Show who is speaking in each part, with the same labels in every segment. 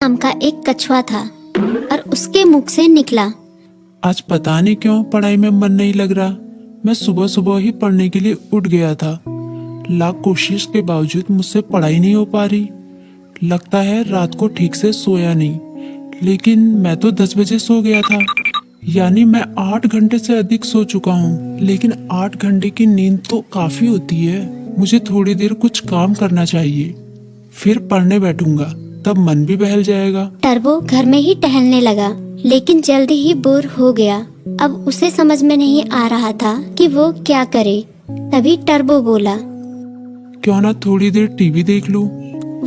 Speaker 1: नाम का एक कछुआ था और उसके मुख से निकला,
Speaker 2: आज पता नहीं क्यों पढ़ाई में मन नहीं लग रहा। मैं सुबह सुबह ही पढ़ने के लिए उठ गया था। लाख कोशिश के बावजूद मुझसे पढ़ाई नहीं हो पा रही। लगता है रात को ठीक से सोया नहीं, लेकिन मैं तो 10 बजे सो गया था। यानी मैं 8 घंटे से अधिक सो चुका हूँ। लेकिन 8 घंटे की नींद तो काफी होती है। मुझे थोड़ी देर कुछ काम करना चाहिए, फिर पढ़ने बैठूंगा, तब मन भी बहल जाएगा।
Speaker 1: टर्बो घर में ही टहलने लगा, लेकिन जल्दी ही बोर हो गया। अब उसे समझ में नहीं आ रहा था कि वो क्या करे। तभी टर्बो बोला,
Speaker 2: क्यों ना थोड़ी देर टीवी देख लूं।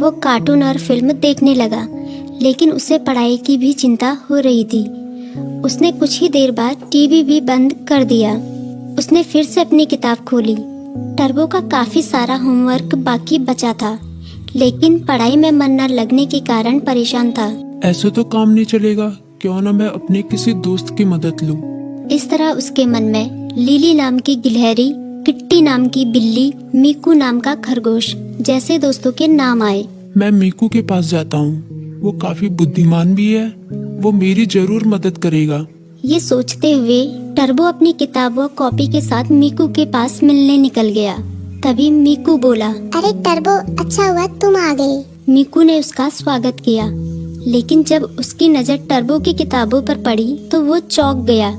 Speaker 1: वो कार्टून और फिल्म देखने लगा, लेकिन उसे पढ़ाई की भी चिंता हो रही थी। उसने कुछ ही देर बाद टीवी भी बंद कर दिया। उसने फिर से अपनी किताब खोली। टर्बो का काफी सारा होमवर्क बाकी बचा था, लेकिन पढ़ाई में मन न लगने के कारण परेशान था।
Speaker 2: ऐसे तो काम नहीं चलेगा, क्यों ना मैं अपने किसी दोस्त की मदद लूं।
Speaker 1: इस तरह उसके मन में लिली नाम की गिलहरी, किट्टी नाम की बिल्ली, मीकू नाम का खरगोश जैसे दोस्तों के नाम आए।
Speaker 2: मैं मीकू के पास जाता हूँ, वो काफी बुद्धिमान भी है, वो मेरी जरूर मदद करेगा।
Speaker 1: ये सोचते हुए टर्बो अपनी किताब व कॉपी के साथ मीकू के पास मिलने निकल गया। तभी मीकू बोला,
Speaker 3: अरे टर्बो, अच्छा हुआ तुम आ गए।
Speaker 1: मीकू ने उसका स्वागत किया, लेकिन जब उसकी नजर टर्बो की किताबों पर पड़ी तो वो चौंक गया।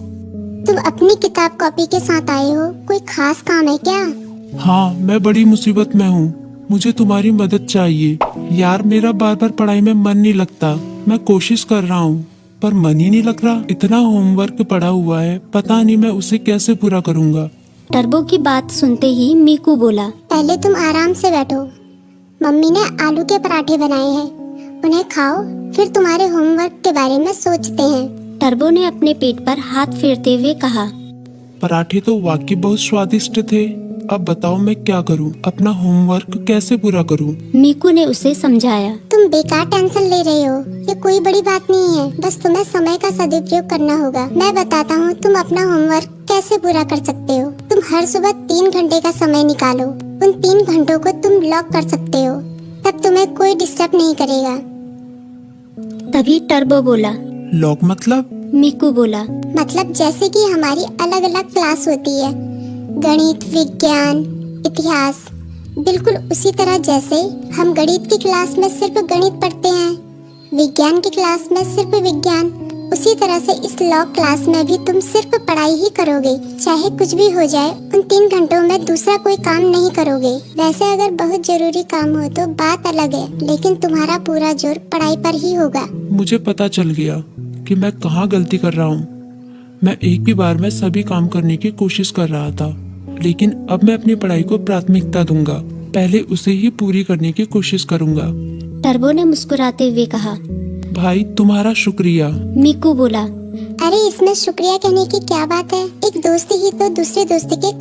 Speaker 3: तुम अपनी किताब कॉपी के साथ आए हो, कोई खास काम है क्या?
Speaker 2: हाँ, मैं बड़ी मुसीबत में हूँ, मुझे तुम्हारी मदद चाहिए। यार, मेरा बार बार पढ़ाई में मन नहीं लगता। मैं कोशिश कर रहा हूँ, पर मन ही नहीं लग रहा। इतना होमवर्क पड़ा हुआ है, पता नहीं मैं उसे कैसे पूरा करूँगा।
Speaker 1: टर्बो की बात सुनते ही मीकू बोला,
Speaker 3: पहले तुम आराम से बैठो। मम्मी ने आलू के पराठे बनाए हैं, उन्हें खाओ, फिर तुम्हारे होमवर्क के बारे में सोचते हैं।
Speaker 1: टर्बो ने अपने पेट पर हाथ फेरते हुए कहा,
Speaker 2: पराठे तो वाकई बहुत स्वादिष्ट थे। अब बताओ मैं क्या करूं? अपना होमवर्क कैसे पूरा करूं?
Speaker 1: मीकू ने उसे समझाया।
Speaker 3: तुम बेकार टेंशन ले रहे हो, ये कोई बड़ी बात नहीं है, बस तुम्हें समय का सदुपयोग करना होगा। मैं बताता हूँ तुम अपना होमवर्क कैसे पूरा कर सकते हो। तुम हर सुबह 3 घंटे का समय निकालो। उन 3 घंटों को तुम लॉक कर सकते हो, तब तुम्हें कोई डिस्टर्ब नहीं करेगा।
Speaker 1: तभी टर्बो बोला,
Speaker 2: लॉक मतलब?
Speaker 1: मीकू बोला,
Speaker 3: मतलब जैसे कि हमारी अलग अलग क्लास होती है, गणित, विज्ञान, इतिहास, बिल्कुल उसी तरह जैसे हम गणित की क्लास में सिर्फ गणित पढ़ते हैं, विज्ञान की क्लास में सिर्फ विज्ञान, उसी तरह से इस लॉ क्लास में भी तुम सिर्फ पढ़ाई ही करोगे। चाहे कुछ भी हो जाए, उन 3 घंटों में दूसरा कोई काम नहीं करोगे। वैसे अगर बहुत जरूरी काम हो तो बात अलग है, लेकिन तुम्हारा पूरा जोर पढ़ाई पर ही होगा।
Speaker 2: मुझे पता चल गया कि मैं कहाँ गलती कर रहा हूँ। मैं एक ही बार में सभी काम करने की कोशिश कर रहा था, लेकिन अब मैं अपनी पढ़ाई को प्राथमिकता दूंगा। पहले उसे ही पूरी करने की कोशिश करूंगा।
Speaker 1: टर्बो ने मुस्कुराते हुए कहा।
Speaker 2: भाई, तुम्हारा शुक्रिया।
Speaker 1: मीकू बोला,
Speaker 3: अरे इसमें शुक्रिया कहने की क्या बात है, एक दोस्ती ही तो दूसरे दोस्ती के